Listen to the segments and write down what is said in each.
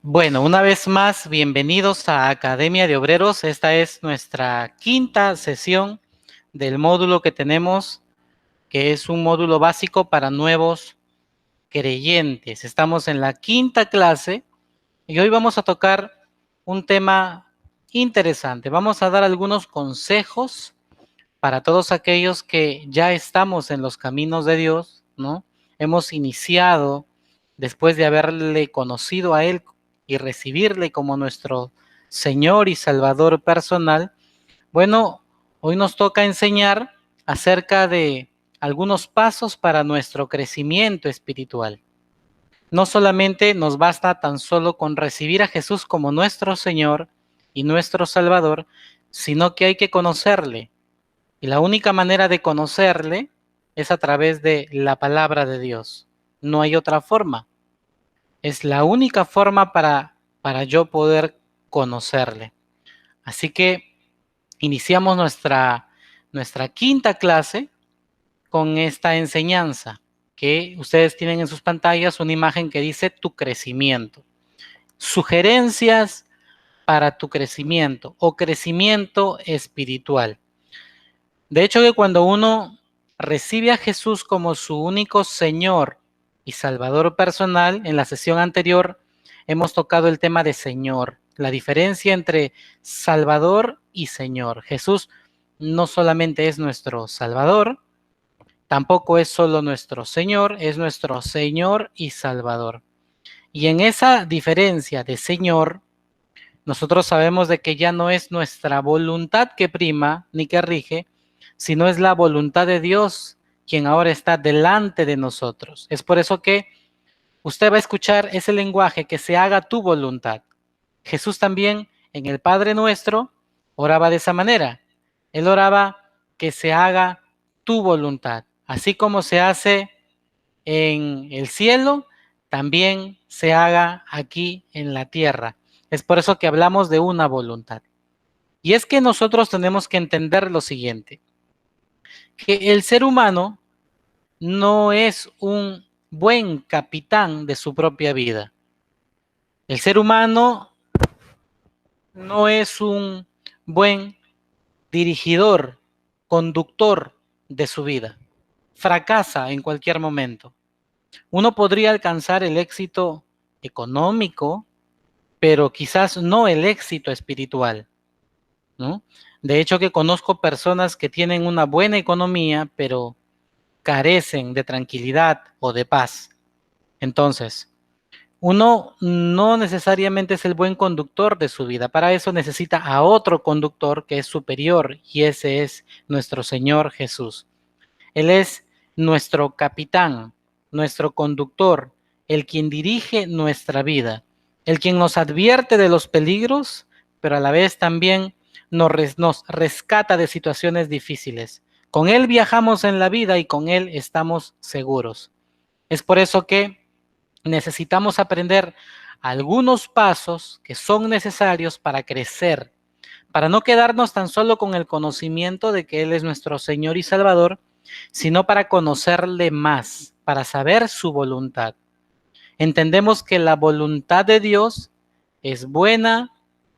Bueno, una vez más, bienvenidos a Academia de Obreros. Esta es nuestra quinta sesión del módulo que tenemos, que es un módulo básico para nuevos creyentes. Estamos en la quinta clase y hoy vamos a tocar un tema interesante. Vamos a dar algunos consejos para todos aquellos que ya estamos en los caminos de Dios, ¿no? Hemos iniciado después de haberle conocido a Él y recibirle como nuestro Señor y Salvador personal. Bueno, hoy nos toca enseñar acerca de algunos pasos para nuestro crecimiento espiritual. No solamente nos basta tan solo con recibir a Jesús como nuestro Señor y nuestro Salvador, sino que hay que conocerle. Y la única manera de conocerle es a través de la palabra de Dios. No hay otra forma. Es la única forma para yo poder conocerle. Así que iniciamos nuestra quinta clase con esta enseñanza que ustedes tienen en sus pantallas, una imagen que dice tu crecimiento. Sugerencias para tu crecimiento o crecimiento espiritual. De hecho, que cuando uno recibe a Jesús como su único Señor y Salvador personal, en la sesión anterior hemos tocado el tema de Señor, la diferencia entre Salvador y Señor. Jesús no solamente es nuestro Salvador, tampoco es solo nuestro Señor, es nuestro Señor y Salvador. Y en esa diferencia de Señor, nosotros sabemos de que ya no es nuestra voluntad que prima ni que rige, sino es la voluntad de Dios quien ahora está delante de nosotros. Es por eso que usted va a escuchar ese lenguaje, que se haga tu voluntad. Jesús también en el Padre Nuestro oraba de esa manera. Él oraba que se haga tu voluntad. Así como se hace en el cielo, también se haga aquí en la tierra. Es por eso que hablamos de una voluntad. Y es que nosotros tenemos que entender lo siguiente, que el ser humano no es un buen capitán de su propia vida. El ser humano no es un buen dirigidor, conductor de su vida. Fracasa en cualquier momento. Uno podría alcanzar el éxito económico, pero quizás no el éxito espiritual, ¿no? De hecho, que conozco personas que tienen una buena economía, pero carecen de tranquilidad o de paz. Entonces, uno no necesariamente es el buen conductor de su vida. Para eso necesita a otro conductor que es superior, y ese es nuestro Señor Jesús. Él es nuestro capitán, nuestro conductor, el quien dirige nuestra vida, el quien nos advierte de los peligros, pero a la vez también nos rescata de situaciones difíciles. Con Él viajamos en la vida y con Él estamos seguros. Es por eso que necesitamos aprender algunos pasos que son necesarios para crecer, para no quedarnos tan solo con el conocimiento de que Él es nuestro Señor y Salvador, sino para conocerle más, para saber su voluntad. Entendemos que la voluntad de Dios es buena,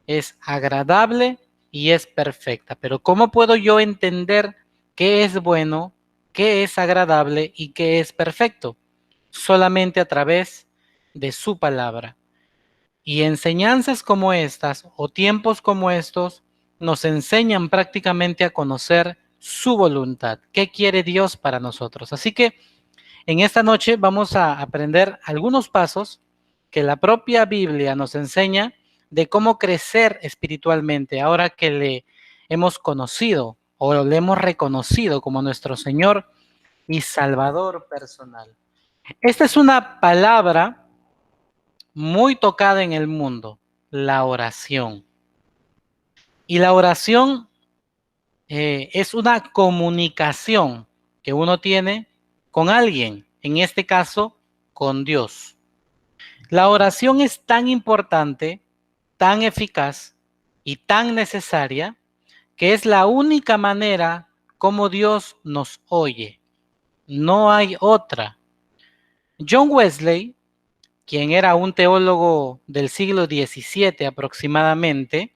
es agradable y es perfecta. Pero ¿cómo puedo yo entender qué es bueno, qué es agradable y qué es perfecto? Solamente a través de su palabra. Y enseñanzas como estas o tiempos como estos nos enseñan prácticamente a conocer su voluntad. ¿Qué quiere Dios para nosotros? Así que en esta noche vamos a aprender algunos pasos que la propia Biblia nos enseña de cómo crecer espiritualmente ahora que le hemos conocido o le hemos reconocido como nuestro Señor y Salvador personal. Esta es una palabra muy tocada en el mundo, la oración. Y la oración es una comunicación que uno tiene con alguien, en este caso, con Dios. La oración es tan importante, tan eficaz y tan necesaria que es la única manera como Dios nos oye. No hay otra. John Wesley, quien era un teólogo del siglo XVII aproximadamente,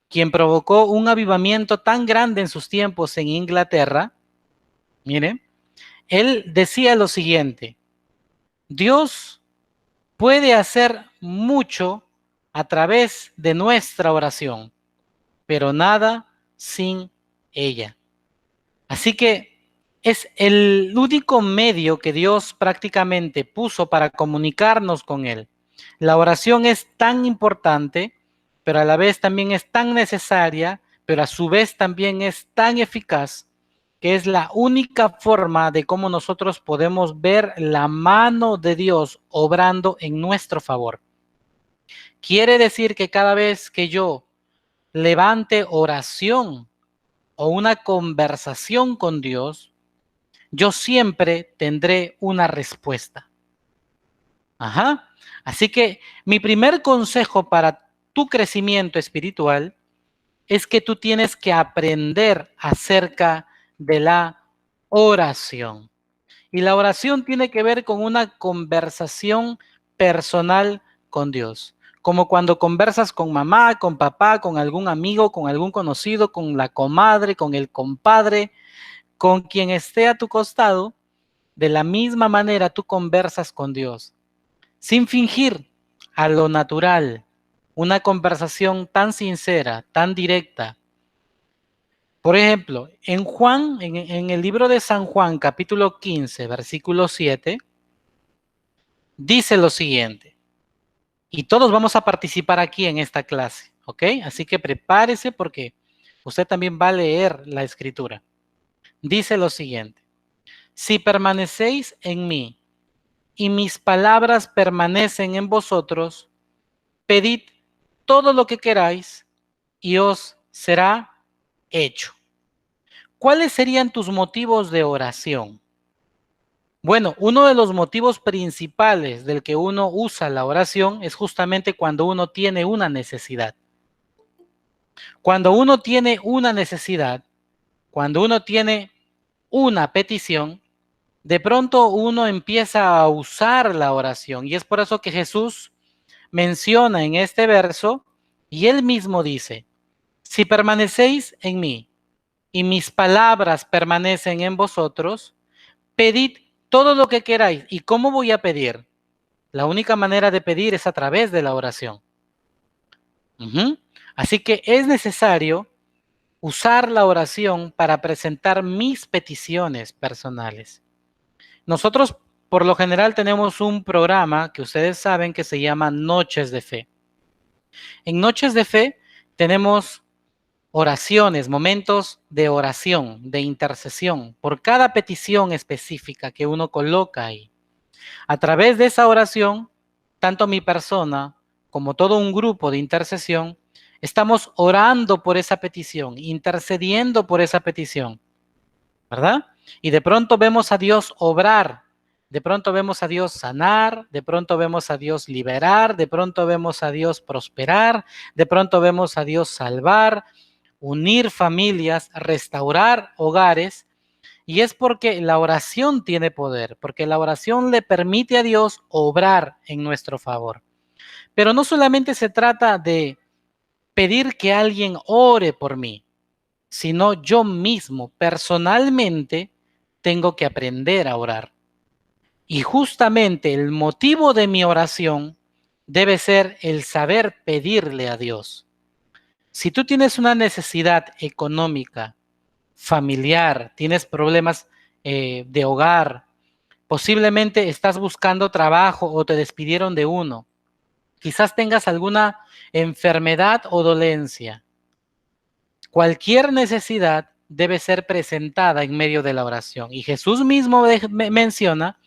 quien provocó un avivamiento tan grande en sus tiempos en Inglaterra. Mire, él decía lo siguiente: Dios puede hacer mucho a través de nuestra oración, pero nada sin ella. Así que es el único medio que Dios prácticamente puso para comunicarnos con Él. La oración es tan importante, pero a la vez también es tan necesaria, pero a su vez también es tan eficaz, que es la única forma de cómo nosotros podemos ver la mano de Dios obrando en nuestro favor. Quiere decir que cada vez que yo levante oración o una conversación con Dios, yo siempre tendré una respuesta. Ajá. Así que mi primer consejo para tu crecimiento espiritual es que tú tienes que aprender acerca de la oración. Y la oración tiene que ver con una conversación personal con Dios. Como cuando conversas con mamá, con papá, con algún amigo, con algún conocido, con la comadre, con el compadre, con quien esté a tu costado. De la misma manera tú conversas con Dios, sin fingir, a lo natural, una conversación tan sincera, tan directa. Por ejemplo, en el libro de San Juan, capítulo 15, versículo 7, dice lo siguiente, y todos vamos a participar aquí en esta clase, ¿ok? Así que prepárese porque usted también va a leer la escritura. Dice lo siguiente: si permanecéis en mí y mis palabras permanecen en vosotros, pedid todo lo que queráis y os será hecho. ¿Cuáles serían tus motivos de oración? Bueno, uno de los motivos principales del que uno usa la oración es justamente cuando uno tiene una necesidad. Cuando uno tiene una necesidad, cuando uno tiene una petición, de pronto uno empieza a usar la oración. Y es por eso que Jesús menciona en este verso, y él mismo dice: si permanecéis en mí y mis palabras permanecen en vosotros, pedid todo lo que queráis. ¿Y cómo voy a pedir? La única manera de pedir es a través de la oración. Así que es necesario usar la oración para presentar mis peticiones personales. Nosotros, por lo general, tenemos un programa que ustedes saben que se llama Noches de Fe. En Noches de Fe tenemos oraciones, momentos de oración, de intercesión, por cada petición específica que uno coloca ahí. A través de esa oración, tanto mi persona como todo un grupo de intercesión, estamos orando por esa petición, intercediendo por esa petición, ¿verdad? Y de pronto vemos a Dios obrar, de pronto vemos a Dios sanar, de pronto vemos a Dios liberar, de pronto vemos a Dios prosperar, de pronto vemos a Dios salvar, unir familias, restaurar hogares. Y es porque la oración tiene poder, porque la oración le permite a Dios obrar en nuestro favor. Pero no solamente se trata de pedir que alguien ore por mí, sino yo mismo personalmente tengo que aprender a orar. Y justamente el motivo de mi oración debe ser el saber pedirle a Dios. Si tú tienes una necesidad económica, familiar, tienes problemas de hogar, posiblemente estás buscando trabajo o te despidieron de uno, quizás tengas alguna enfermedad o dolencia. Cualquier necesidad debe ser presentada en medio de la oración. Y Jesús mismo menciona,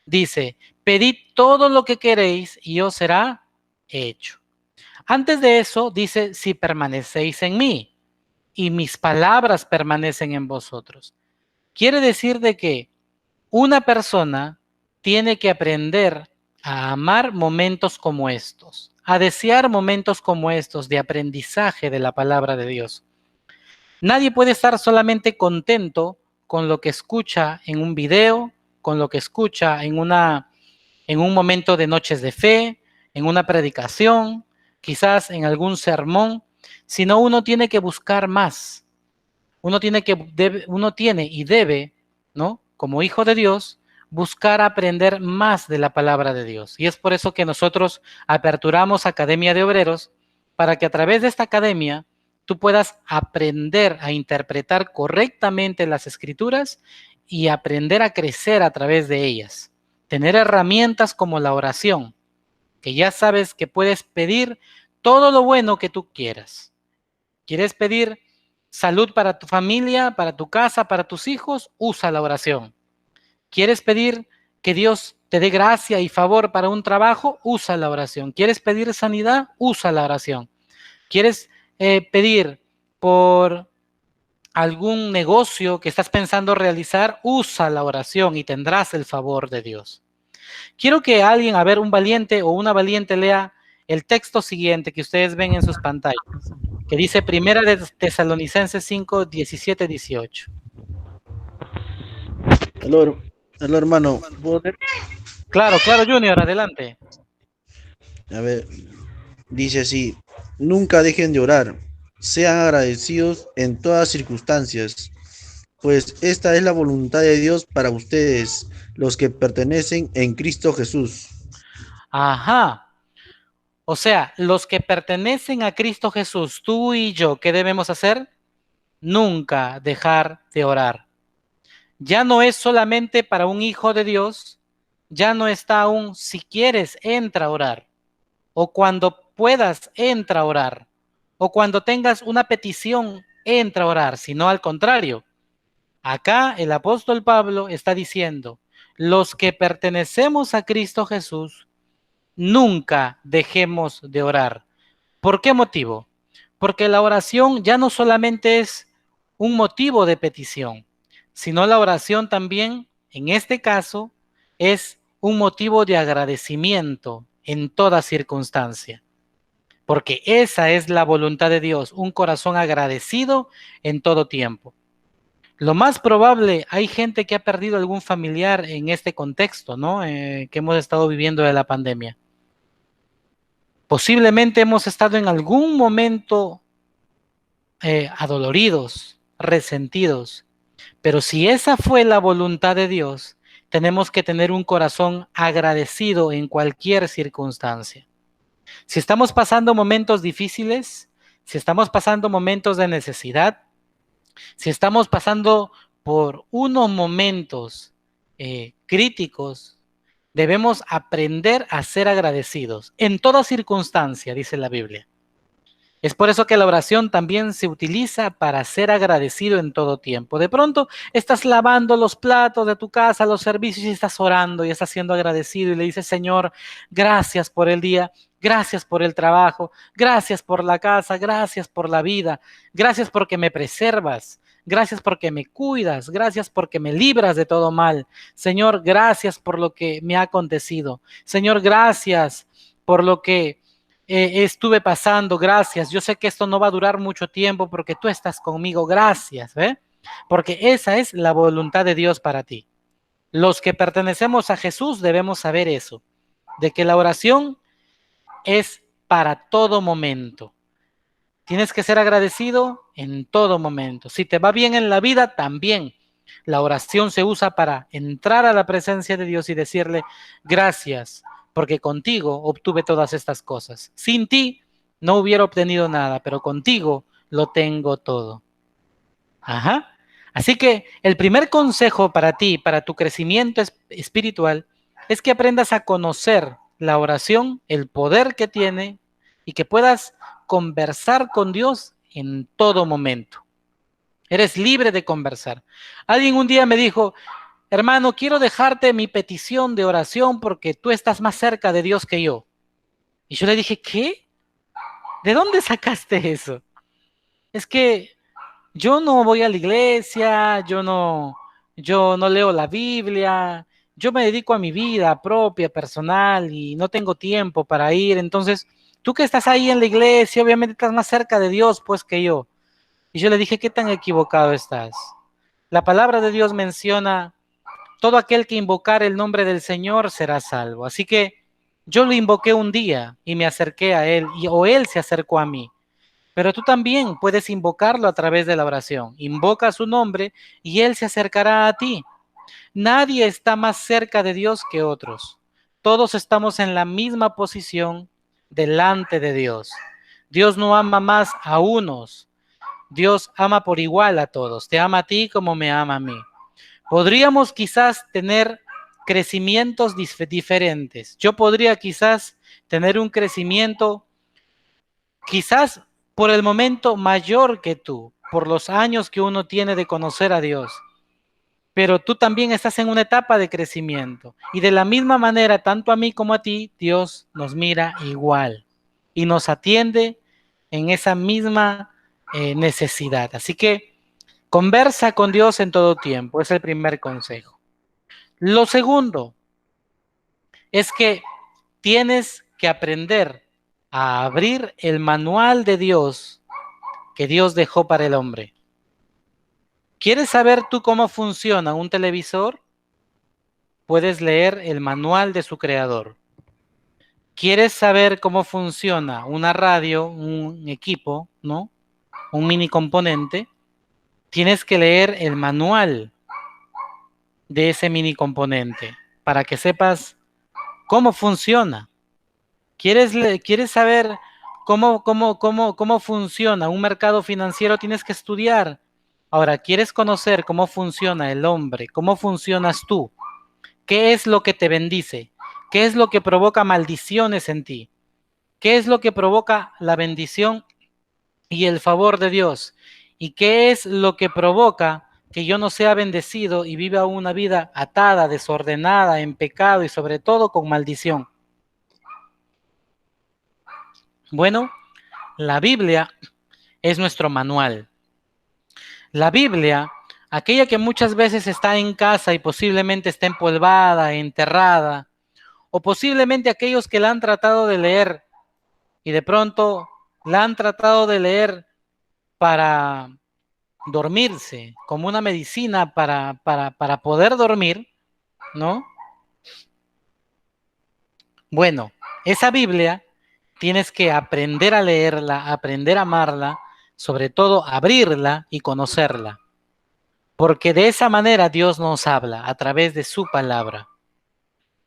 dice: pedid todo lo que queréis y os será hecho. Antes de eso dice: si permanecéis en mí y mis palabras permanecen en vosotros. Quiere decir de que una persona tiene que aprender a amar momentos como estos, a desear momentos como estos de aprendizaje de la palabra de Dios. Nadie puede estar solamente contento con lo que escucha en un video, con lo que escucha en una en un momento de noches de fe, en una predicación, quizás en algún sermón, sino uno tiene que buscar más. Uno tiene y debe, ¿no? Como hijo de Dios, buscar aprender más de la palabra de Dios. Y es por eso que nosotros aperturamos Academia de Obreros, para que a través de esta academia tú puedas aprender a interpretar correctamente las Escrituras y aprender a crecer a través de ellas. Tener herramientas como la oración, que ya sabes que puedes pedir todo lo bueno que tú quieras. ¿Quieres pedir salud para tu familia, para tu casa, para tus hijos? Usa la oración. ¿Quieres pedir que Dios te dé gracia y favor para un trabajo? Usa la oración. ¿Quieres pedir sanidad? Usa la oración. ¿Quieres pedir por algún negocio que estás pensando realizar? Usa la oración y tendrás el favor de Dios. Quiero que alguien, a ver, un valiente o una valiente lea el texto siguiente que ustedes ven en sus pantallas, que dice Primera de Tesalonicenses 5, 17, 18. Aló, hermano, ¿puedo leer? Claro, claro, Junior, adelante. A ver, dice así: nunca dejen de orar, sean agradecidos en todas circunstancias, pues esta es la voluntad de Dios para ustedes, los que pertenecen en Cristo Jesús. Ajá. O sea, los que pertenecen a Cristo Jesús, tú y yo, ¿qué debemos hacer? Nunca dejar de orar. Ya no es solamente para un hijo de Dios, ya no está un si quieres, entra a orar, o cuando puedas, entra a orar, o cuando tengas una petición, entra a orar, sino al contrario. Acá el apóstol Pablo está diciendo, los que pertenecemos a Cristo Jesús, nunca dejemos de orar. ¿Por qué motivo? Porque la oración ya no solamente es un motivo de petición, sino la oración también, en este caso, es un motivo de agradecimiento en toda circunstancia. Porque esa es la voluntad de Dios, un corazón agradecido en todo tiempo. Lo más probable, hay gente que ha perdido algún familiar en este contexto, ¿no? Que hemos estado viviendo de la pandemia. Posiblemente hemos estado en algún momento adoloridos, resentidos, pero si esa fue la voluntad de Dios, tenemos que tener un corazón agradecido en cualquier circunstancia. Si estamos pasando momentos difíciles, si estamos pasando momentos de necesidad, si estamos pasando por unos momentos críticos, debemos aprender a ser agradecidos en toda circunstancia, dice la Biblia. Es por eso que la oración también se utiliza para ser agradecido en todo tiempo. De pronto estás lavando los platos de tu casa, los servicios, y estás orando y estás siendo agradecido y le dices, Señor, gracias por el día, gracias por el trabajo, gracias por la casa, gracias por la vida, gracias porque me preservas, gracias porque me cuidas, gracias porque me libras de todo mal. Señor, gracias por lo que me ha acontecido. Señor, gracias por lo que estuve pasando, gracias. Yo sé que esto no va a durar mucho tiempo porque tú estás conmigo, gracias, ¿eh? Porque esa es la voluntad de Dios para ti. Los que pertenecemos a Jesús debemos saber eso, de que la oración es para todo momento. Tienes que ser agradecido en todo momento. Si te va bien en la vida, también. La oración se usa para entrar a la presencia de Dios y decirle, gracias, porque contigo obtuve todas estas cosas. Sin ti no hubiera obtenido nada, pero contigo lo tengo todo. Ajá. Así que el primer consejo para ti, para tu crecimiento espiritual, es que aprendas a conocer la oración, el poder que tiene y que puedas conversar con Dios en todo momento. Eres libre de conversar. Alguien un día me dijo, hermano, quiero dejarte mi petición de oración porque tú estás más cerca de Dios que yo. Y yo le dije, ¿qué? ¿De dónde sacaste eso? Es que yo no voy a la iglesia, yo no leo la Biblia, yo me dedico a mi vida propia, personal, y no tengo tiempo para ir. Entonces, tú que estás ahí en la iglesia, obviamente estás más cerca de Dios, pues, que yo. Y yo le dije, ¿qué tan equivocado estás? La palabra de Dios menciona todo aquel que invocar el nombre del Señor será salvo. Así que yo lo invoqué un día y me acerqué a Él, o Él se acercó a mí. Pero tú también puedes invocarlo a través de la oración. Invoca su nombre y Él se acercará a ti. Nadie está más cerca de Dios que otros. Todos estamos en la misma posición delante de Dios. Dios no ama más a unos. Dios ama por igual a todos. Te ama a ti como me ama a mí. Podríamos quizás tener crecimientos diferentes. Yo podría quizás tener un crecimiento, quizás por el momento mayor que tú, por los años que uno tiene de conocer a Dios. Pero tú también estás en una etapa de crecimiento. Y de la misma manera, tanto a mí como a ti, Dios nos mira igual y nos atiende en esa misma necesidad. Así que conversa con Dios en todo tiempo, es el primer consejo. Lo segundo es que tienes que aprender a abrir el manual de Dios que Dios dejó para el hombre. ¿Quieres saber tú cómo funciona un televisor? Puedes leer el manual de su creador. ¿Quieres saber cómo funciona una radio, un equipo, ¿no? Un mini componente? Tienes que leer el manual de ese mini componente para que sepas cómo funciona. ¿Quieres saber cómo funciona un mercado financiero? Tienes que estudiar. Ahora, ¿quieres conocer cómo funciona el hombre? ¿Cómo funcionas tú? ¿Qué es lo que te bendice? ¿Qué es lo que provoca maldiciones en ti? ¿Qué es lo que provoca la bendición y el favor de Dios? ¿Y qué es lo que provoca que yo no sea bendecido y viva una vida atada, desordenada, en pecado y sobre todo con maldición? Bueno, la Biblia es nuestro manual. La Biblia, aquella que muchas veces está en casa y posiblemente está empolvada, enterrada, o posiblemente aquellos que la han tratado de leer y de pronto la han tratado de leer para dormirse, como una medicina para poder dormir, ¿no? Bueno, esa Biblia tienes que aprender a leerla, aprender a amarla, sobre todo abrirla y conocerla, porque de esa manera Dios nos habla a través de su palabra.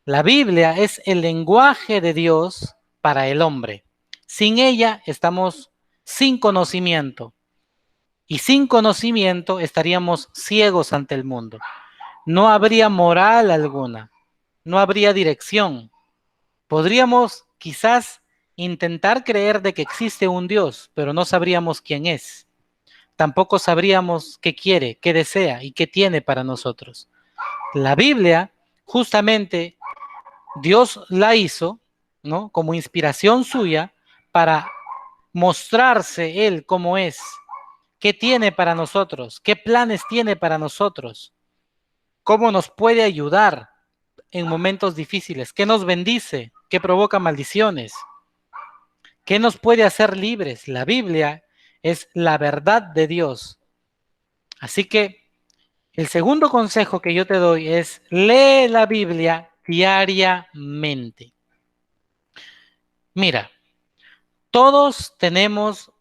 La Biblia es el lenguaje de Dios para el hombre. Sin ella estamos sin conocimiento y sin conocimiento estaríamos ciegos ante el mundo. No habría moral alguna, no habría dirección. Podríamos quizás intentar creer de que existe un Dios, pero no sabríamos quién es. Tampoco sabríamos qué quiere, qué desea y qué tiene para nosotros. La Biblia, justamente, Dios la hizo, ¿no? Como inspiración suya para mostrarse Él como es, qué tiene para nosotros, qué planes tiene para nosotros, cómo nos puede ayudar en momentos difíciles, qué nos bendice, qué provoca maldiciones, qué nos puede hacer libres. La Biblia es la verdad de Dios. Así que el segundo consejo que yo te doy es lee la Biblia diariamente. Mira, todos tenemos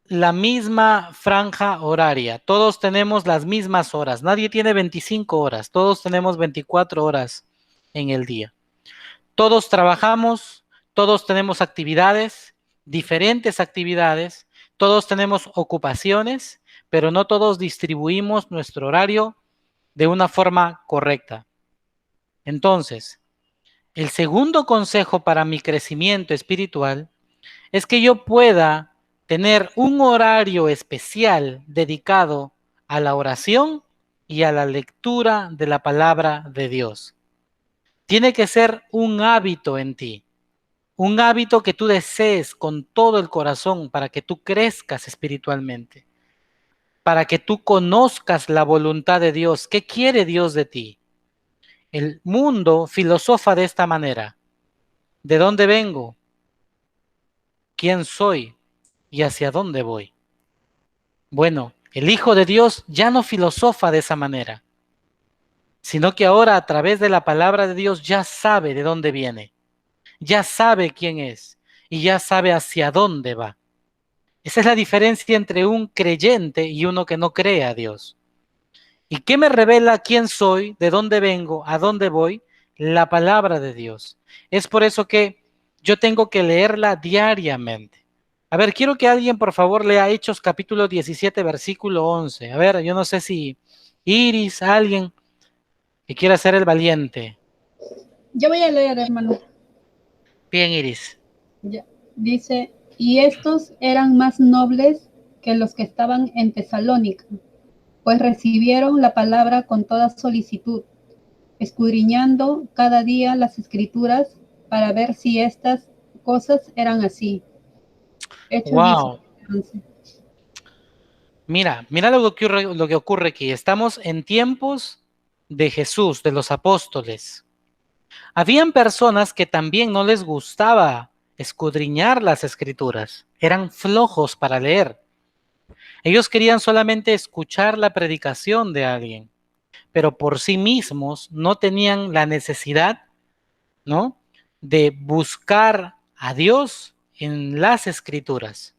la misma franja horaria, todos tenemos las mismas horas, nadie tiene 25 horas, todos tenemos 24 horas en el día. Todos trabajamos, todos tenemos actividades, diferentes actividades, todos tenemos ocupaciones, pero no todos distribuimos nuestro horario de una forma correcta. Entonces, el segundo consejo para mi crecimiento espiritual es que yo pueda tener un horario especial dedicado a la oración y a la lectura de la palabra de Dios. Tiene que ser un hábito en ti, un hábito que tú desees con todo el corazón para que tú crezcas espiritualmente, para que tú conozcas la voluntad de Dios. ¿Qué quiere Dios de ti? El mundo filosofa de esta manera. ¿De dónde vengo? ¿Quién soy? ¿Y hacia dónde voy? Bueno, el Hijo de Dios ya no filosofa de esa manera, sino que ahora a través de la palabra de Dios ya sabe de dónde viene, ya sabe quién es y ya sabe hacia dónde va. Esa es la diferencia entre un creyente y uno que no cree a Dios. ¿Y qué me revela quién soy, de dónde vengo, a dónde voy? La palabra de Dios. Es por eso que yo tengo que leerla diariamente. A ver, quiero que alguien por favor lea Hechos capítulo 17, versículo 11. A ver, yo no sé si Iris, alguien que quiera ser el valiente. Yo voy a leer, hermano. Bien, Iris. Ya. Dice, y estos eran más nobles que los que estaban en Tesalónica, pues recibieron la palabra con toda solicitud, escudriñando cada día las escrituras para ver si estas cosas eran así. Hechos Wow. 17:11. Mira lo que ocurre aquí. Estamos en tiempos de Jesús, de los apóstoles. Habían personas que también no les gustaba escudriñar las escrituras. Eran flojos para leer. Ellos querían solamente escuchar la predicación de alguien, pero por sí mismos no tenían la necesidad, ¿no?, de buscar a Dios en las escrituras.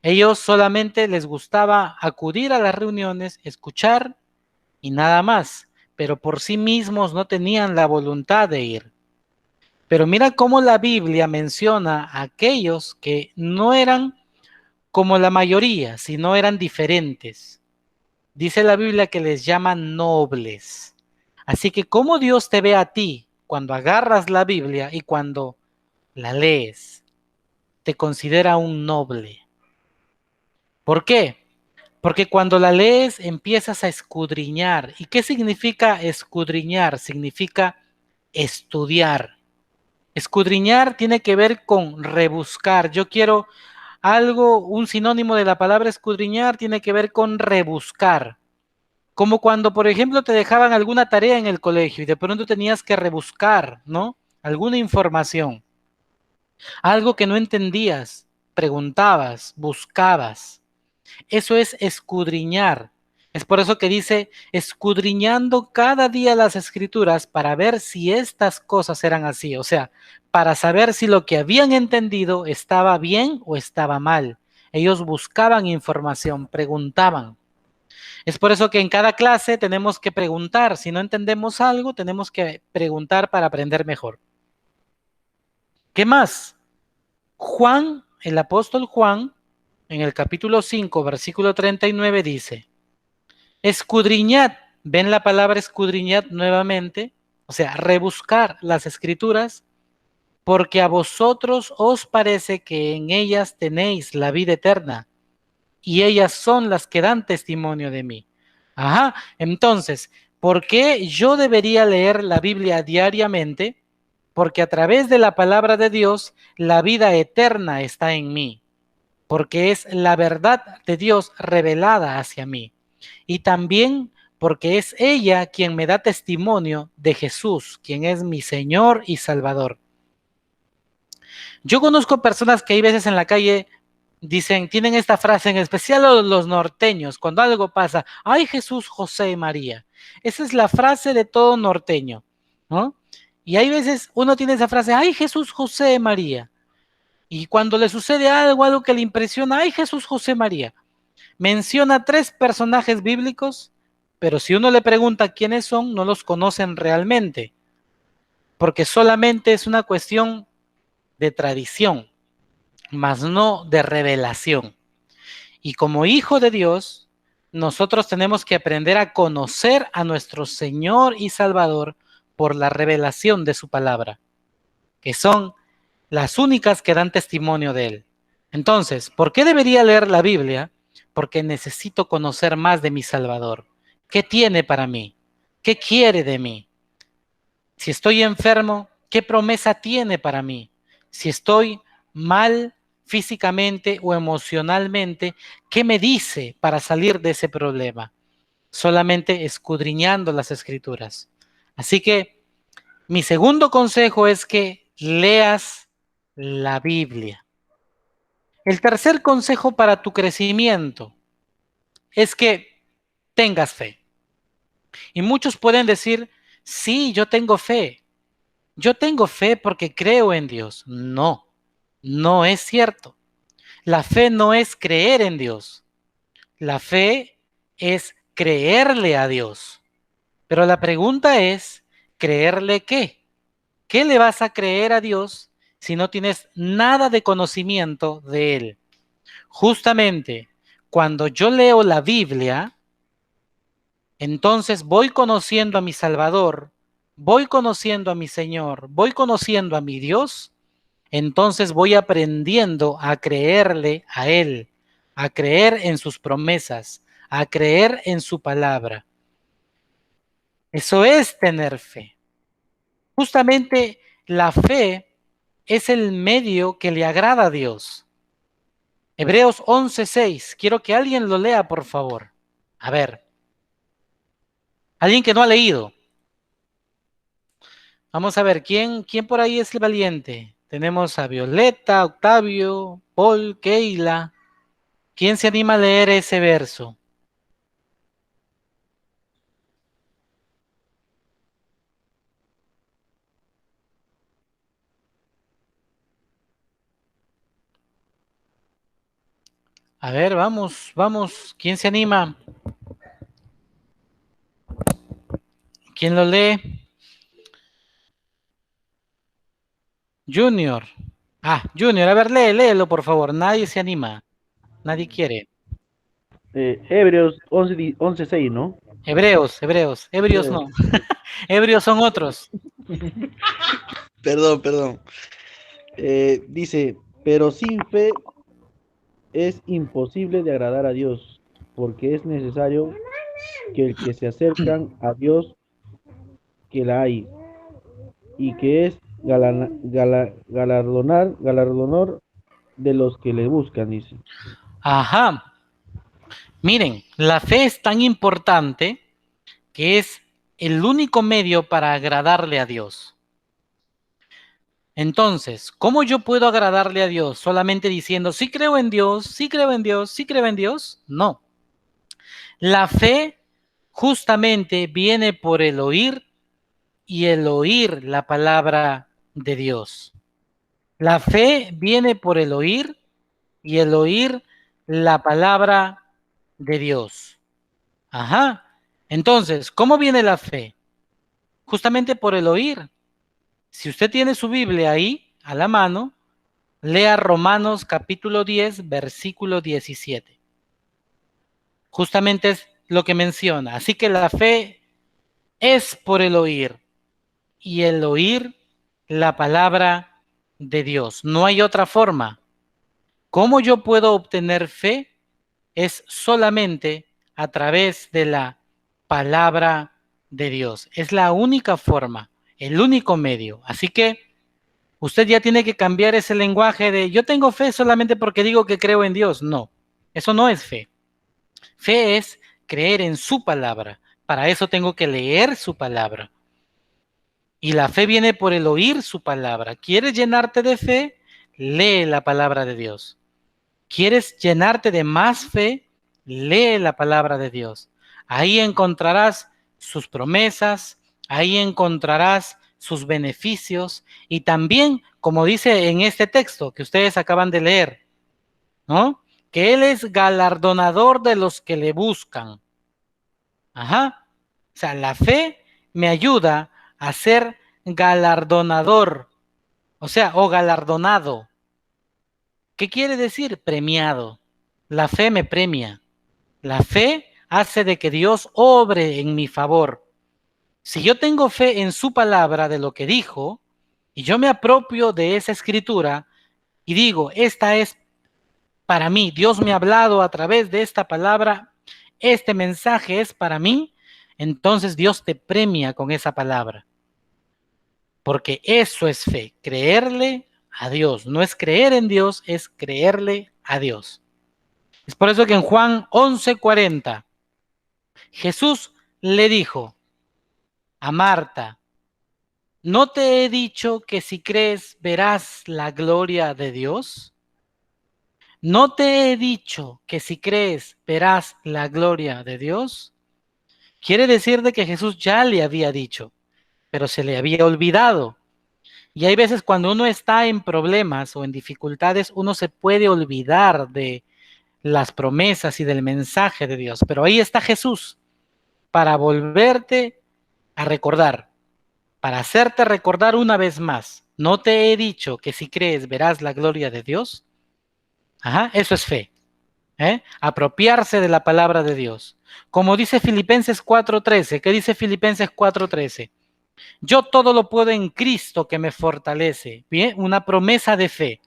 Ellos solamente les gustaba acudir a las reuniones, escuchar y nada más, pero por sí mismos no tenían la voluntad de ir. Pero mira cómo la Biblia menciona a aquellos que no eran como la mayoría, sino eran diferentes. Dice la Biblia que les llaman nobles. Así que cómo Dios te ve a ti cuando agarras la Biblia y cuando la lees, te considera un noble. ¿Por qué? Porque cuando la lees empiezas a escudriñar. ¿Y qué significa escudriñar? Significa estudiar. Escudriñar tiene que ver con rebuscar. Yo quiero algo, un sinónimo de la palabra escudriñar tiene que ver con rebuscar. Como cuando, por ejemplo, te dejaban alguna tarea en el colegio y de pronto tenías que rebuscar, ¿no?, alguna información. Algo que no entendías, preguntabas, buscabas. Eso es escudriñar. Es por eso que dice, escudriñando cada día las escrituras para ver si estas cosas eran así. O sea, para saber si lo que habían entendido estaba bien o estaba mal. Ellos buscaban información, preguntaban. Es por eso que en cada clase tenemos que preguntar. Si no entendemos algo, tenemos que preguntar para aprender mejor. ¿Qué más? Juan, el apóstol Juan, en el capítulo 5, versículo 39 dice, escudriñad, ven la palabra escudriñad nuevamente, o sea, rebuscar las escrituras, porque a vosotros os parece que en ellas tenéis la vida eterna, y ellas son las que dan testimonio de mí. Ajá, entonces, ¿por qué yo debería leer la Biblia diariamente? Porque a través de la palabra de Dios, la vida eterna está en mí, porque es la verdad de Dios revelada hacia mí. Y también porque es ella quien me da testimonio de Jesús, quien es mi Señor y Salvador. Yo conozco personas que hay veces en la calle dicen, tienen esta frase, en especial los norteños, cuando algo pasa, ay Jesús, José y María. Esa es la frase de todo norteño, ¿no? Y hay veces uno tiene esa frase, ay Jesús, José, María. Y cuando le sucede algo, algo que le impresiona, ay Jesús, José, María. Menciona 3 personajes bíblicos, pero si uno le pregunta quiénes son, no los conocen realmente, porque solamente es una cuestión de tradición, mas no de revelación. Y como hijo de Dios, nosotros tenemos que aprender a conocer a nuestro Señor y Salvador por la revelación de su palabra, que son las únicas que dan testimonio de Él. Entonces, ¿por qué debería leer la Biblia? Porque necesito conocer más de mi Salvador. ¿Qué tiene para mí? ¿Qué quiere de mí? Si estoy enfermo, ¿qué promesa tiene para mí? Si estoy mal físicamente o emocionalmente, ¿qué me dice para salir de ese problema? Solamente escudriñando las escrituras. Así que mi segundo consejo es que leas la Biblia. El tercer consejo para tu crecimiento es que tengas fe. Y muchos pueden decir, sí, yo tengo fe. Yo tengo fe porque creo en Dios. No, no es cierto. La fe no es creer en Dios. La fe es creerle a Dios. Pero la pregunta es, ¿creerle qué? ¿Qué le vas a creer a Dios si no tienes nada de conocimiento de Él? Justamente, cuando yo leo la Biblia, entonces voy conociendo a mi Salvador, voy conociendo a mi Señor, voy conociendo a mi Dios, entonces voy aprendiendo a creerle a Él, a creer en sus promesas, a creer en su palabra. Eso es tener fe. Justamente la fe es el medio que le agrada a Dios. Hebreos 11:6. Quiero que alguien lo lea, por favor. A ver. Alguien que no ha leído. Vamos a ver, ¿quién por ahí es el valiente? Tenemos a Violeta, Octavio, Paul, Keila. ¿Quién se anima a leer ese verso? A ver, vamos, vamos. ¿Quién se anima? ¿Quién lo lee? Junior. Ah, Junior, a ver, léelo, por favor. Nadie se anima. Nadie quiere. Hebreos 11:6, ¿no? Hebreos, ebrios Hebreos. no. Ebrios son otros. Perdón. Dice, pero sin fe es imposible de agradar a Dios, porque es necesario que el que se acercan a Dios, que la hay, y que es galardonador de los que le buscan, dice. Ajá. Miren, la fe es tan importante que es el único medio para agradarle a Dios. Entonces, ¿cómo yo puedo agradarle a Dios? Solamente diciendo, sí creo en Dios, sí creo en Dios, sí creo en Dios. No. La fe justamente viene por el oír y el oír la palabra de Dios. La fe viene por el oír y el oír la palabra de Dios. Ajá. Entonces, ¿cómo viene la fe? Justamente por el oír. Si usted tiene su Biblia ahí, a la mano, lea Romanos capítulo 10, versículo 17. Justamente es lo que menciona. Así que la fe es por el oír y el oír la palabra de Dios. No hay otra forma. ¿Cómo yo puedo obtener fe? Es solamente a través de la palabra de Dios. Es la única forma, el único medio. Así que usted ya tiene que cambiar ese lenguaje de yo tengo fe solamente porque digo que creo en Dios. No, eso no es fe. Fe es creer en su palabra. Para eso tengo que leer su palabra. Y la fe viene por el oír su palabra. ¿Quieres llenarte de fe? Lee la palabra de Dios. ¿Quieres llenarte de más fe? Lee la palabra de Dios. Ahí encontrarás sus promesas, ahí encontrarás sus beneficios y también, como dice en este texto que ustedes acaban de leer, ¿no? Que Él es galardonador de los que le buscan. Ajá. O sea, la fe me ayuda a ser galardonador, o sea, o galardonado. ¿Qué quiere decir premiado? La fe me premia. La fe hace de que Dios obre en mi favor. Si yo tengo fe en su palabra de lo que dijo, y yo me apropio de esa escritura y digo, esta es para mí, Dios me ha hablado a través de esta palabra, este mensaje es para mí, entonces Dios te premia con esa palabra. Porque eso es fe, creerle a Dios. No es creer en Dios, es creerle a Dios. Es por eso que en Juan 11:40, Jesús le dijo a Marta, ¿no te he dicho que si crees verás la gloria de Dios? ¿No te he dicho que si crees verás la gloria de Dios? Quiere decir de que Jesús ya le había dicho, pero se le había olvidado. Y hay veces cuando uno está en problemas o en dificultades, uno se puede olvidar de las promesas y del mensaje de Dios. Pero ahí está Jesús para volverte a recordar, para hacerte recordar una vez más. ¿No te he dicho que si crees verás la gloria de Dios? Ajá, eso es fe. Apropiarse de la palabra de Dios. Como dice Filipenses 4:13, ¿qué dice Filipenses 4:13? Yo todo lo puedo en Cristo que me fortalece. Bien, una promesa de fe.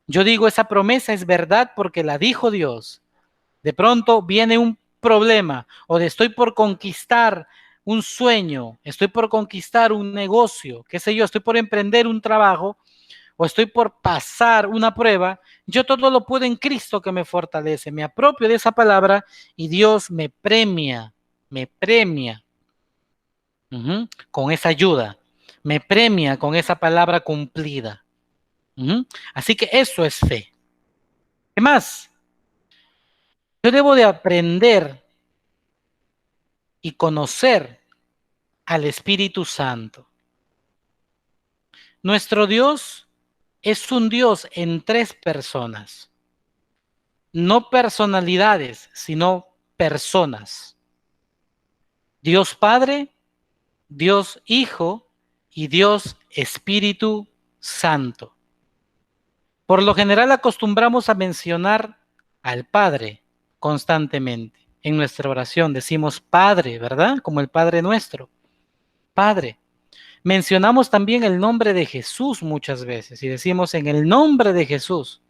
Yo digo, esa promesa es verdad porque la dijo Dios. De pronto viene un problema o de estoy por conquistar un sueño, estoy por conquistar un negocio, qué sé yo, estoy por emprender un trabajo o estoy por pasar una prueba. Yo todo lo puedo en Cristo que me fortalece. Me apropio de esa palabra y Dios me premia, con esa ayuda, me premia con esa palabra cumplida. Así que eso es fe. ¿Qué más? Yo debo de aprender y conocer al Espíritu Santo. Nuestro Dios es un Dios en tres personas. No personalidades, sino personas. Dios Padre, Dios Hijo y Dios Espíritu Santo. Por lo general acostumbramos a mencionar al Padre constantemente. En nuestra oración decimos Padre, ¿verdad? Como el Padre nuestro. Padre. Mencionamos también el nombre de Jesús muchas veces y decimos en el nombre de Jesús,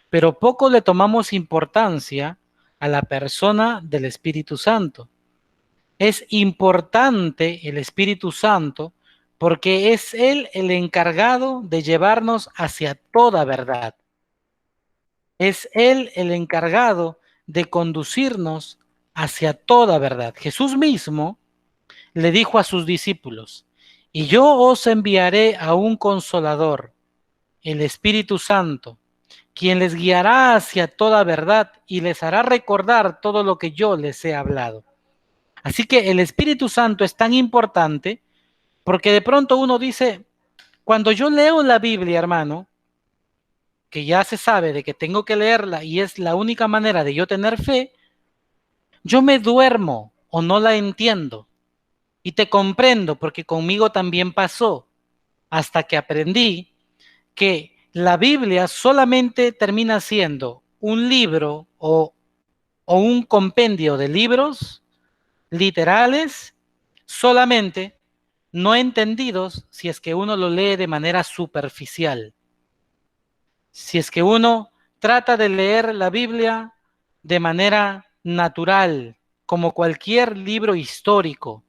pero poco le tomamos importancia a la persona del Espíritu Santo. Es importante el Espíritu Santo porque es Él el encargado de llevarnos hacia toda verdad. Es Él el encargado de conducirnos hacia toda verdad. Jesús mismo le dijo a sus discípulos, y yo os enviaré a un consolador, el Espíritu Santo, quien les guiará hacia toda verdad y les hará recordar todo lo que yo les he hablado. Así que el Espíritu Santo es tan importante porque de pronto uno dice, cuando yo leo la Biblia, hermano, que ya se sabe de que tengo que leerla y es la única manera de yo tener fe, yo me duermo o no la entiendo. Y te comprendo porque conmigo también pasó hasta que aprendí que la Biblia solamente termina siendo un libro o un compendio de libros literales solamente no entendidos si es que uno lo lee de manera superficial. Si es que uno trata de leer la Biblia de manera natural, como cualquier libro histórico.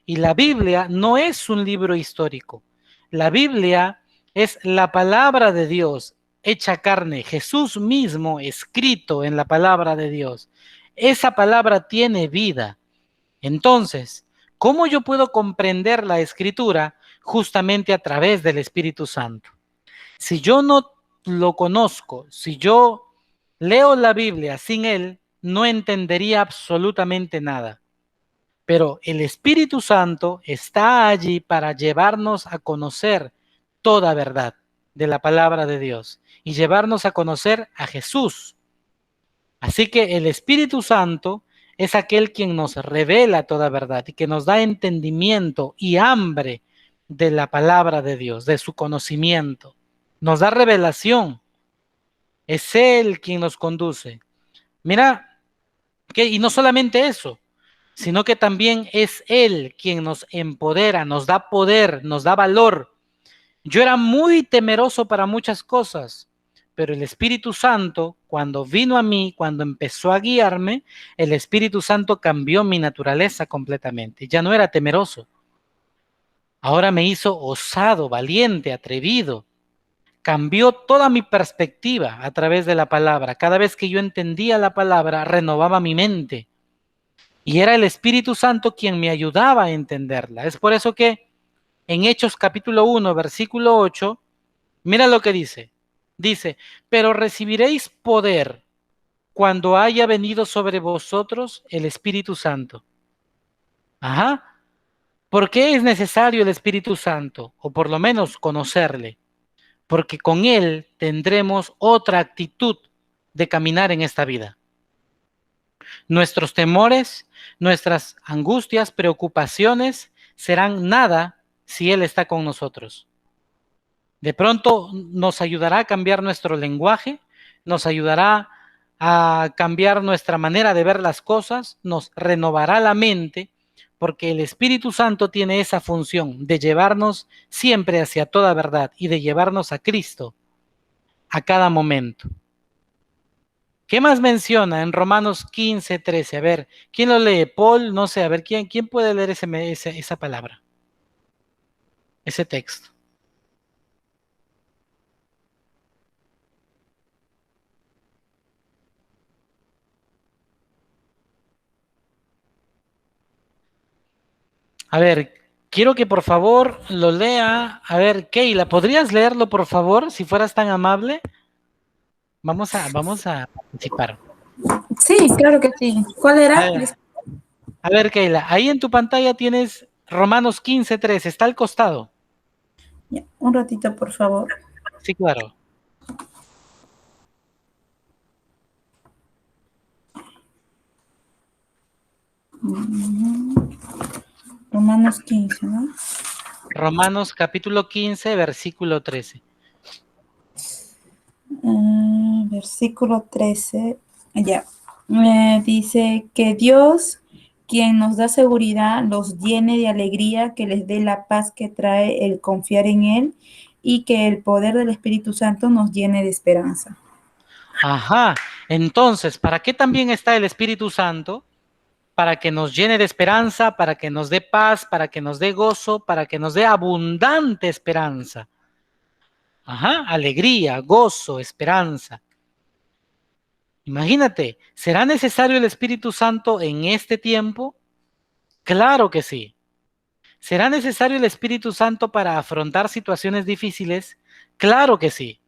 Y la Biblia no es un libro histórico. La Biblia es la palabra de Dios hecha carne, Jesús mismo escrito en la palabra de Dios. Esa palabra tiene vida. Entonces, ¿cómo yo puedo comprender la Escritura? Justamente a través del Espíritu Santo. Si yo no lo conozco, si yo leo la Biblia sin Él, no entendería absolutamente nada. Pero el Espíritu Santo está allí para llevarnos a conocer toda verdad de la palabra de Dios y llevarnos a conocer a Jesús. Así que el Espíritu Santo es aquel quien nos revela toda verdad y que nos da entendimiento y hambre de la palabra de Dios, de su conocimiento. Nos da revelación. Es Él quien nos conduce. Mira, y no solamente eso, sino que también es Él quien nos empodera, nos da poder, nos da valor. Yo era muy temeroso para muchas cosas, pero el Espíritu Santo, cuando vino a mí, cuando empezó a guiarme, el Espíritu Santo cambió mi naturaleza completamente. Ya no era temeroso. Ahora me hizo osado, valiente, atrevido. Cambió toda mi perspectiva a través de la palabra. Cada vez que yo entendía la palabra, renovaba mi mente. Y era el Espíritu Santo quien me ayudaba a entenderla. Es por eso que en Hechos capítulo 1, versículo 8, mira lo que dice. Dice, pero recibiréis poder cuando haya venido sobre vosotros el Espíritu Santo. Ajá. ¿Por qué es necesario el Espíritu Santo? O por lo menos conocerle. Porque con Él tendremos otra actitud de caminar en esta vida. Nuestros temores, nuestras angustias, preocupaciones serán nada si Él está con nosotros. De pronto nos ayudará a cambiar nuestro lenguaje, nos ayudará a cambiar nuestra manera de ver las cosas, nos renovará la mente, porque el Espíritu Santo tiene esa función de llevarnos siempre hacia toda verdad y de llevarnos a Cristo a cada momento. ¿Qué más menciona en Romanos 15:13? A ver, ¿quién lo lee? Paul, no sé, a ver, ¿quién puede leer esa palabra? Ese texto. A ver, quiero que por favor lo lea. A ver, Keila, ¿podrías leerlo por favor, si fueras tan amable? Vamos a participar. Sí, claro que sí. ¿Cuál era? A ver, Keila, ahí en tu pantalla tienes Romanos 15:3, está al costado. Ya, un ratito, por favor. Sí, claro. Romanos 15, ¿no? Romanos capítulo 15, versículo 13. Versículo 13. Ya. Dice que Dios, quien nos da seguridad, los llene de alegría, que les dé la paz que trae el confiar en Él y que el poder del Espíritu Santo nos llene de esperanza. Ajá, entonces, ¿para qué también está el Espíritu Santo? Para que nos llene de esperanza, para que nos dé paz, para que nos dé gozo, para que nos dé abundante esperanza. Ajá, alegría, gozo, esperanza. Imagínate, ¿será necesario el Espíritu Santo en este tiempo? Claro que sí. ¿Será necesario el Espíritu Santo para afrontar situaciones difíciles? Claro que sí.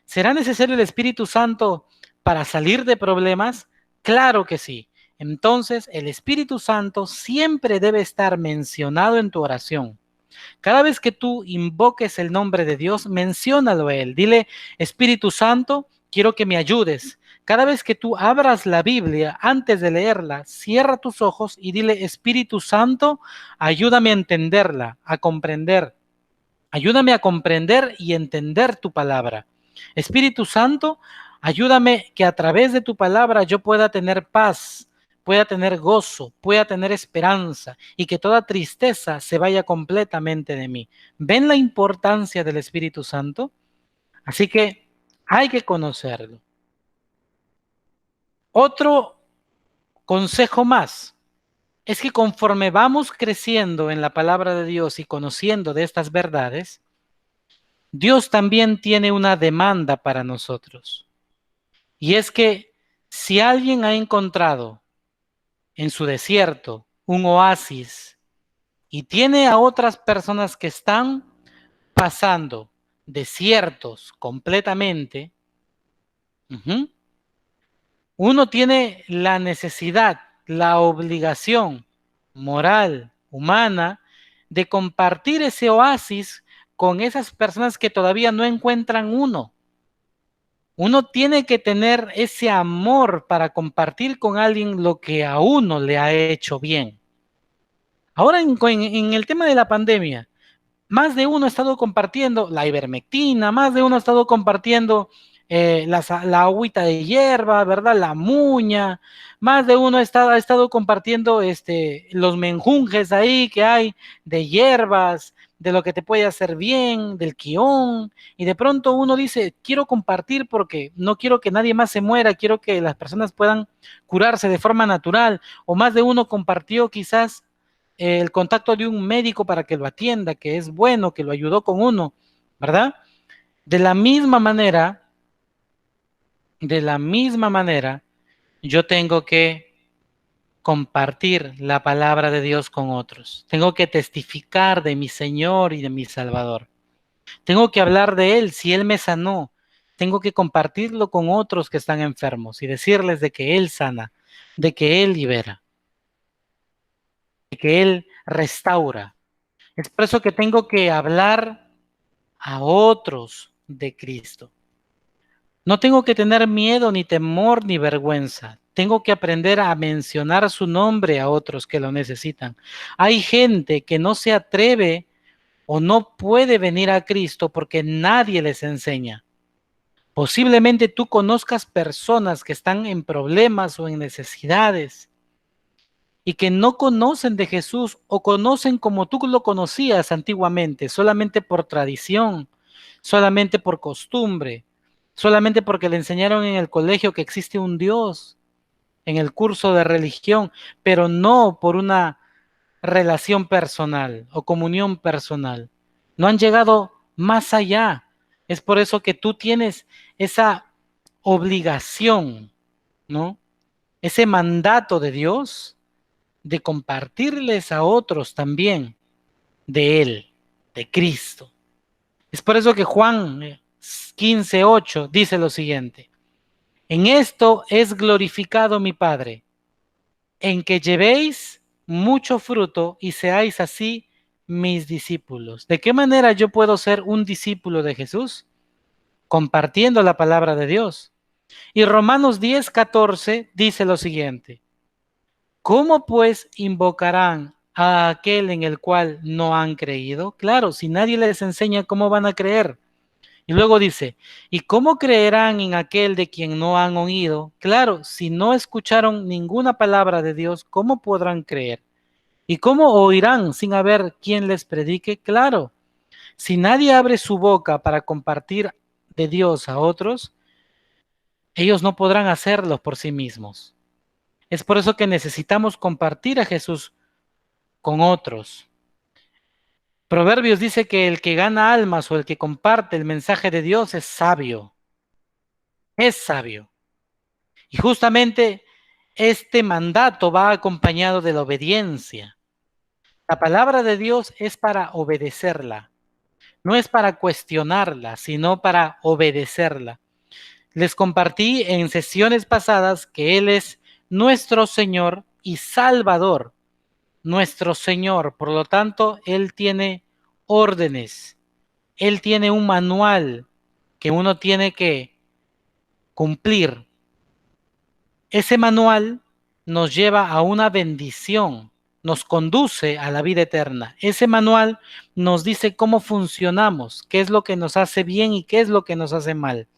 ¿Será necesario el Espíritu Santo para salir de problemas? Claro que sí. Entonces, el Espíritu Santo siempre debe estar mencionado en tu oración. Cada vez que tú invoques el nombre de Dios, menciónalo a Él. Dile, Espíritu Santo, quiero que me ayudes. Cada vez que tú abras la Biblia, antes de leerla, cierra tus ojos y dile, Espíritu Santo, ayúdame a entenderla, a comprender. Ayúdame a comprender y entender tu palabra. Espíritu Santo, ayúdame que a través de tu palabra yo pueda tener paz, pueda tener gozo, pueda tener esperanza y que toda tristeza se vaya completamente de mí. ¿Ven la importancia del Espíritu Santo? Así que hay que conocerlo. Otro consejo más es que conforme vamos creciendo en la palabra de Dios y conociendo de estas verdades, Dios también tiene una demanda para nosotros. Y es que si alguien ha encontrado en su desierto un oasis y tiene a otras personas que están pasando desiertos completamente, uno tiene la necesidad, la obligación moral, humana, de compartir ese oasis con esas personas que todavía no encuentran uno. Uno tiene que tener ese amor para compartir con alguien lo que a uno le ha hecho bien. Ahora en el tema de la pandemia, más de uno ha estado compartiendo la ivermectina, más de uno ha estado compartiendo la agüita de hierba, ¿verdad? La muña, más de uno ha estado compartiendo los menjunjes ahí que hay de hierbas, de lo que te puede hacer bien, del quión, y de pronto uno dice, quiero compartir porque no quiero que nadie más se muera, quiero que las personas puedan curarse de forma natural, o más de uno compartió quizás el contacto de un médico para que lo atienda, que es bueno, que lo ayudó con uno, ¿verdad? De la misma manera, yo tengo que compartir la palabra de Dios con otros. Tengo que testificar de mi Señor y de mi Salvador. Tengo que hablar de Él. Si Él me sanó, tengo que compartirlo con otros que están enfermos y decirles de que Él sana, de que Él libera. que Él restaura. Es por eso que tengo que hablar a otros de Cristo. No tengo que tener miedo, ni temor, ni vergüenza. Tengo que aprender a mencionar su nombre a otros que lo necesitan. Hay gente que no se atreve o no puede venir a Cristo porque nadie les enseña. Posiblemente tú conozcas personas que están en problemas o en necesidades y que no conocen de Jesús o conocen como tú lo conocías antiguamente, solamente por tradición, solamente por costumbre, solamente porque le enseñaron en el colegio que existe un Dios, en el curso de religión, pero no por una relación personal o comunión personal. No han llegado más allá. Es por eso que tú tienes esa obligación, ¿no? Ese mandato de Dios de compartirles a otros también de Él, de Cristo. Es por eso que Juan 15:8 dice lo siguiente: en esto es glorificado mi Padre, en que llevéis mucho fruto y seáis así mis discípulos. ¿De qué manera yo puedo ser un discípulo de Jesús? Compartiendo la palabra de Dios. Y Romanos 10:14 dice lo siguiente: ¿cómo pues invocarán a aquel en el cual no han creído? Claro, si nadie les enseña, ¿cómo van a creer? Y luego dice, ¿y cómo creerán en aquel de quien no han oído? Claro, si no escucharon ninguna palabra de Dios, ¿cómo podrán creer? ¿Y cómo oirán sin haber quien les predique? Claro, si nadie abre su boca para compartir de Dios a otros, ellos no podrán hacerlo por sí mismos. Es por eso que necesitamos compartir a Jesús con otros. Proverbios dice que el que gana almas o el que comparte el mensaje de Dios es sabio. Es sabio. Y justamente este mandato va acompañado de la obediencia. La palabra de Dios es para obedecerla. No es para cuestionarla, sino para obedecerla. Les compartí en sesiones pasadas que Él es nuestro Señor y Salvador. Nuestro Señor. Por lo tanto, Él tiene órdenes. Él tiene un manual que uno tiene que cumplir. Ese manual nos lleva a una bendición, nos conduce a la vida eterna. Ese manual nos dice cómo funcionamos, qué es lo que nos hace bien y qué es lo que nos hace mal.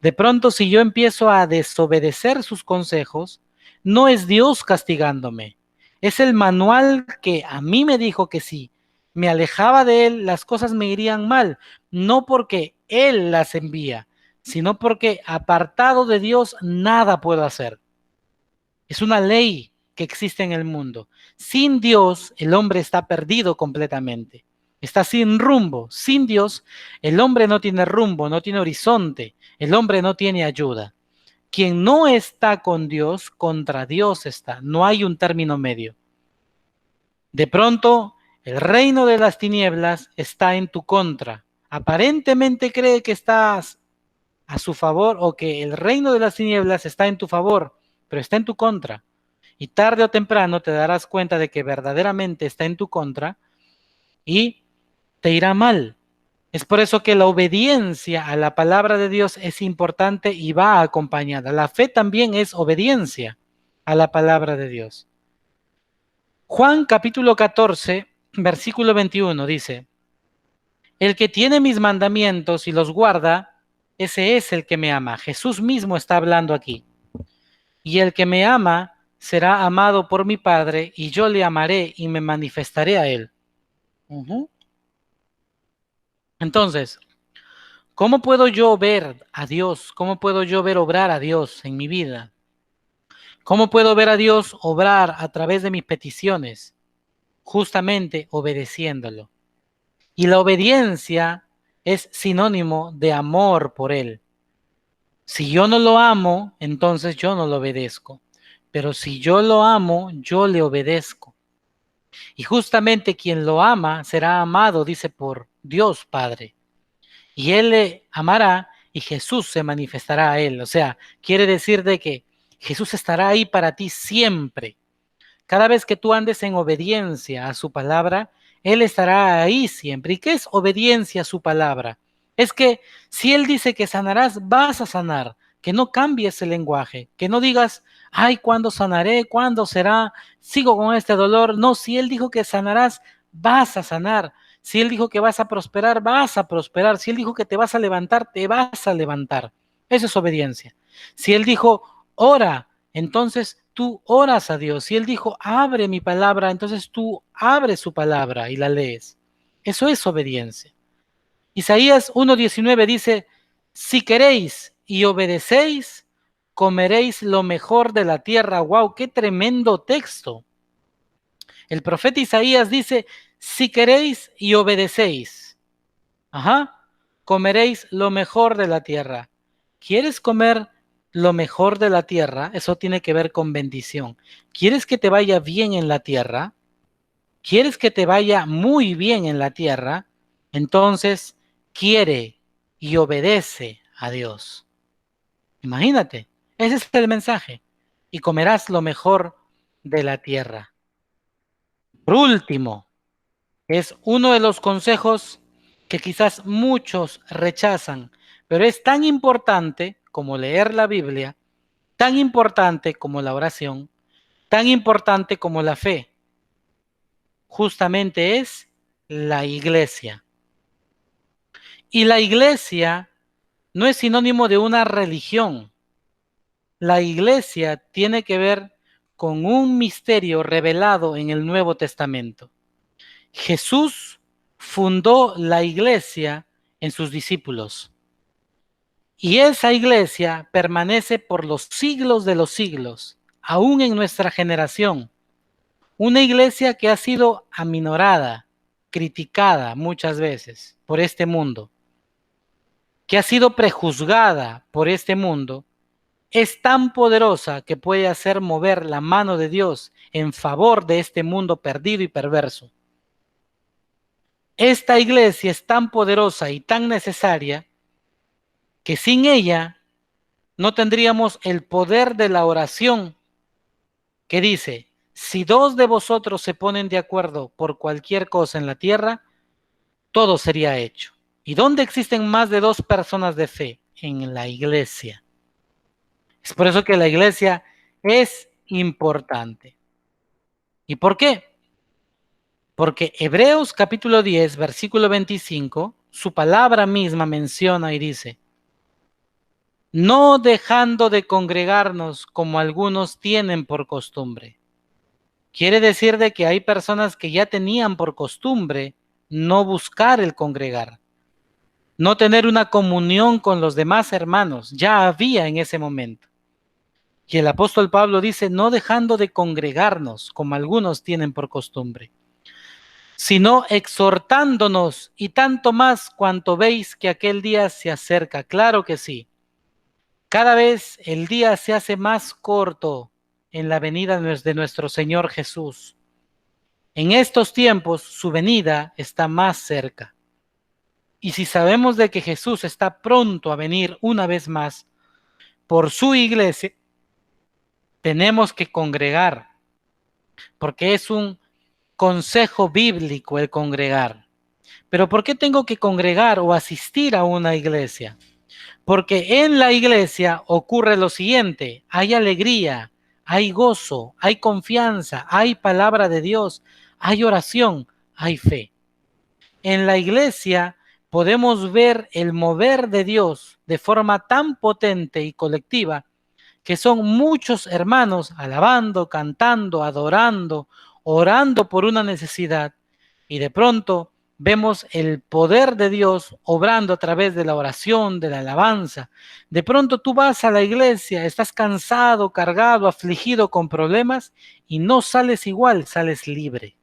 De pronto, si yo empiezo a desobedecer sus consejos, no es Dios castigándome. Es el manual que a mí me dijo que si me alejaba de Él, las cosas me irían mal. No porque Él las envía, sino porque apartado de Dios nada puedo hacer. Es una ley que existe en el mundo. Sin Dios, el hombre está perdido completamente. Está sin rumbo. Sin Dios, el hombre no tiene rumbo, no tiene horizonte. El hombre no tiene ayuda. Quien no está con Dios, contra Dios está. No hay un término medio. De pronto, el reino de las tinieblas está en tu contra. Aparentemente cree que estás a su favor o que el reino de las tinieblas está en tu favor, pero está en tu contra. Y tarde o temprano te darás cuenta de que verdaderamente está en tu contra y te irá mal. Es por eso que la obediencia a la palabra de Dios es importante y va acompañada. La fe también es obediencia a la palabra de Dios. Juan capítulo 14, versículo 21 dice: el que tiene mis mandamientos y los guarda, ese es el que me ama. Jesús mismo está hablando aquí. Y el que me ama será amado por mi Padre, y yo le amaré y me manifestaré a él. Entonces, ¿cómo puedo yo ver a Dios? ¿Cómo puedo yo ver obrar a Dios en mi vida? ¿Cómo puedo ver a Dios obrar a través de mis peticiones? Justamente obedeciéndolo. Y la obediencia es sinónimo de amor por Él. Si yo no lo amo, entonces yo no lo obedezco. Pero si yo lo amo, yo le obedezco. Y justamente quien lo ama será amado, dice, por Dios Padre. Y Él le amará y Jesús se manifestará a Él. O sea, quiere decir de que Jesús estará ahí para ti siempre. cada vez que tú andes en obediencia a su palabra, Él estará ahí siempre. ¿Y qué es obediencia a su palabra? Es que si Él dice que sanarás, vas a sanar, que no cambies el lenguaje, que no digas, ay, ¿cuándo sanaré? ¿Cuándo será? Sigo con este dolor. No, si Él dijo que sanarás, vas a sanar. Si Él dijo que vas a prosperar, vas a prosperar. Si Él dijo que te vas a levantar, te vas a levantar. Eso es obediencia. Si Él dijo, ora, entonces tú oras a Dios. Si Él dijo, abre mi palabra, entonces tú abres su palabra y la lees. Eso es obediencia. Isaías 1:19 dice, si queréis y obedecéis, comeréis lo mejor de la tierra. ¡Wow! ¡Qué tremendo texto! El profeta Isaías dice, si queréis y obedecéis, comeréis lo mejor de la tierra. ¿Quieres comer lo mejor de la tierra? Eso tiene que ver con bendición. ¿Quieres que te vaya bien en la tierra? ¿Quieres que te vaya muy bien en la tierra? Entonces, quiere y obedece a Dios. Imagínate, ese es el mensaje. Y comerás lo mejor de la tierra. Por último, es uno de los consejos que quizás muchos rechazan, pero es tan importante como leer la Biblia, tan importante como la oración, tan importante como la fe. Justamente es la iglesia. Y la iglesia no es sinónimo de una religión. La iglesia tiene que ver con un misterio revelado en el Nuevo Testamento. Jesús fundó la iglesia en sus discípulos. Y esa iglesia permanece por los siglos de los siglos, aún en nuestra generación. Una iglesia que ha sido aminorada, criticada muchas veces por este mundo, que ha sido prejuzgada por este mundo, es tan poderosa que puede hacer mover la mano de Dios en favor de este mundo perdido y perverso. Esta iglesia es tan poderosa y tan necesaria que sin ella no tendríamos el poder de la oración que dice, si dos de vosotros se ponen de acuerdo por cualquier cosa en la tierra, todo sería hecho. ¿Y dónde existen más de dos personas de fe? En la iglesia. Es por eso que la iglesia es importante. ¿Y por qué? Porque Hebreos capítulo 10, versículo 25, su palabra misma menciona y dice, no dejando de congregarnos como algunos tienen por costumbre. Quiere decir de que hay personas que ya tenían por costumbre no buscar el congregar, no tener una comunión con los demás hermanos, ya había en ese momento. Y el apóstol Pablo dice, no dejando de congregarnos como algunos tienen por costumbre, sino exhortándonos y tanto más cuanto veis que aquel día se acerca. Claro que sí. Cada vez el día se hace más corto en la venida de nuestro Señor Jesús. En estos tiempos su venida está más cerca. Y si sabemos de que Jesús está pronto a venir una vez más por su iglesia, tenemos que congregar, porque es un consejo bíblico el congregar. Pero ¿por qué tengo que congregar o asistir a una iglesia? Porque en la iglesia ocurre lo siguiente, hay alegría, hay gozo, hay confianza, hay palabra de Dios, hay oración, hay fe. En la iglesia podemos ver el mover de Dios de forma tan potente y colectiva que son muchos hermanos alabando, cantando, adorando, orando por una necesidad y de pronto vemos el poder de Dios obrando a través de la oración, de la alabanza. De pronto tú vas a la iglesia, estás cansado, cargado, afligido con problemas y no sales igual, sales libre.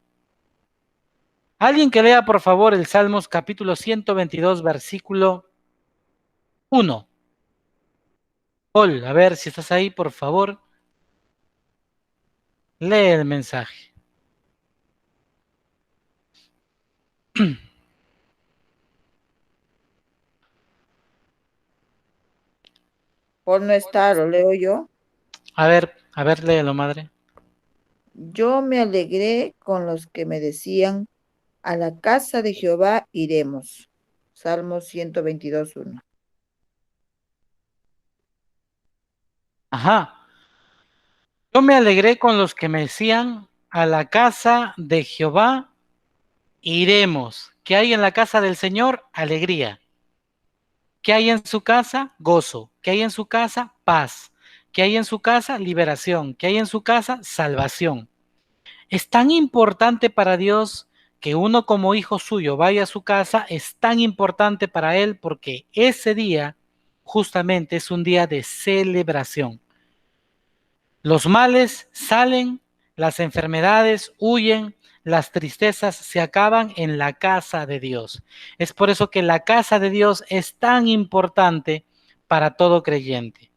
Alguien que lea por favor el Salmos capítulo 122 versículo 1. Paul, a ver si estás ahí por favor. Lee el mensaje. Paul no está, lo leo yo. A ver, léelo, madre. Yo me alegré con los que me decían, a la casa de Jehová iremos. Salmo 122:1. Ajá. Yo me alegré con los que me decían, a la casa de Jehová iremos. ¿Qué hay en la casa del Señor? Alegría. ¿Qué hay en su casa? Gozo. ¿Qué hay en su casa? Paz. ¿Qué hay en su casa? Liberación. ¿Qué hay en su casa? Salvación. Es tan importante para Dios que uno como hijo suyo vaya a su casa, es tan importante para Él porque ese día justamente es un día de celebración. Los males salen, las enfermedades huyen, las tristezas se acaban en la casa de Dios. Es por eso que la casa de Dios es tan importante para todo creyente.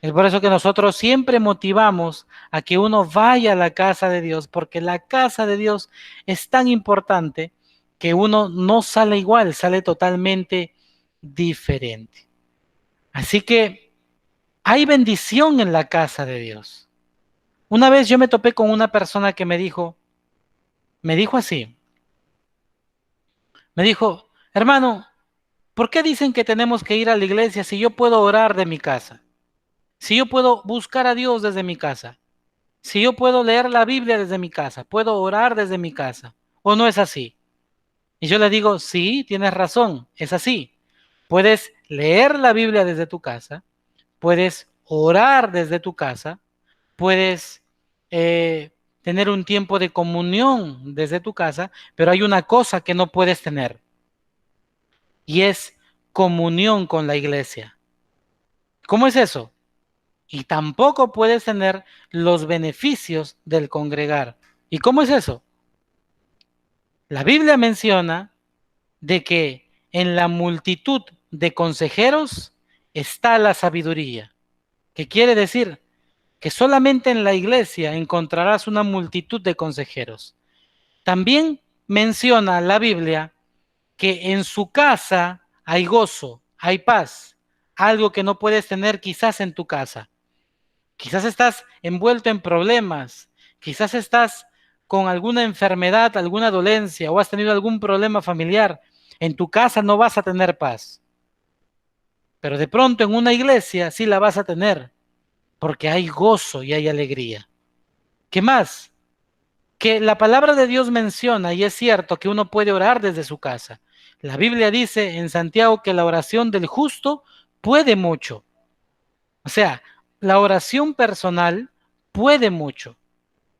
Es por eso que nosotros siempre motivamos a que uno vaya a la casa de Dios, porque la casa de Dios es tan importante que uno no sale igual, sale totalmente diferente. Así que hay bendición en la casa de Dios. Una vez yo me topé con una persona que me dijo así, me dijo, hermano, ¿por qué dicen que tenemos que ir a la iglesia si yo puedo orar de mi casa? Si yo puedo buscar a Dios desde mi casa, si yo puedo leer la Biblia desde mi casa, puedo orar desde mi casa, ¿o no es así? Y yo le digo, sí, tienes razón, es así. Puedes leer la Biblia desde tu casa, puedes orar desde tu casa, puedes tener un tiempo de comunión desde tu casa, pero hay una cosa que no puedes tener y es comunión con la iglesia. ¿Cómo es eso? Y tampoco puedes tener los beneficios del congregar. ¿Y cómo es eso? La Biblia menciona de que en la multitud de consejeros está la sabiduría. ¿Qué quiere decir? Que solamente en la iglesia encontrarás una multitud de consejeros. También menciona la Biblia que en su casa hay gozo, hay paz, algo que no puedes tener quizás en tu casa. Quizás estás envuelto en problemas, quizás estás con alguna enfermedad, alguna dolencia o has tenido algún problema familiar. En tu casa no vas a tener paz, pero de pronto en una iglesia sí la vas a tener, porque hay gozo y hay alegría. ¿Qué más? Que la palabra de Dios menciona, y es cierto, que uno puede orar desde su casa. La Biblia dice en Santiago que la oración del justo puede mucho. O sea, la oración personal puede mucho,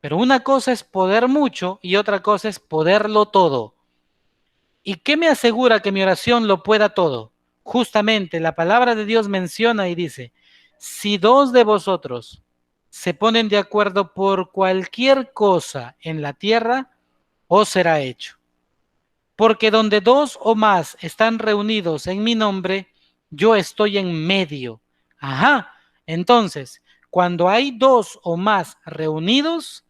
pero una cosa es poder mucho y otra cosa es poderlo todo. ¿Y qué me asegura que mi oración lo pueda todo? Justamente la palabra de Dios menciona y dice, si dos de vosotros se ponen de acuerdo por cualquier cosa en la tierra, os será hecho. Porque donde dos o más están reunidos en mi nombre, yo estoy en medio. Ajá, entonces, cuando hay dos o más reunidos,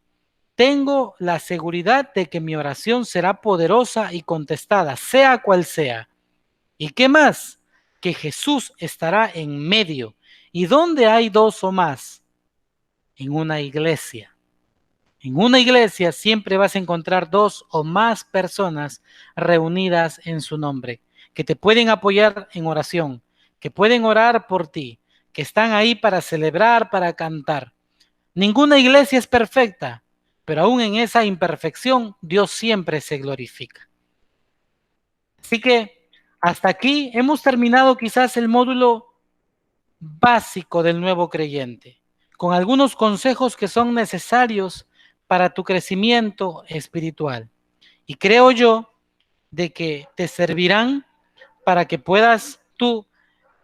tengo la seguridad de que mi oración será poderosa y contestada, sea cual sea. ¿Y qué más? Que Jesús estará en medio. ¿Y dónde hay dos o más? En una iglesia. En una iglesia siempre vas a encontrar dos o más personas reunidas en su nombre, que te pueden apoyar en oración, que pueden orar por ti, que están ahí para celebrar, para cantar. Ninguna iglesia es perfecta, pero aún en esa imperfección Dios siempre se glorifica. Así que hasta aquí hemos terminado quizás el módulo básico del nuevo creyente, con algunos consejos que son necesarios para tu crecimiento espiritual. Y creo yo de que te servirán para que puedas tú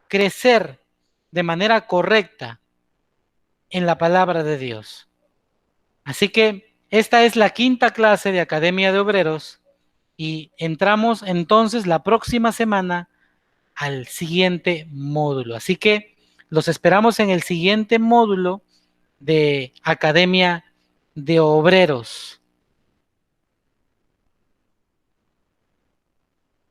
crecer de manera correcta en la palabra de Dios. Así que esta es la quinta clase de Academia de Obreros y entramos entonces la próxima semana al siguiente módulo. Así que los esperamos en el siguiente módulo de Academia de Obreros.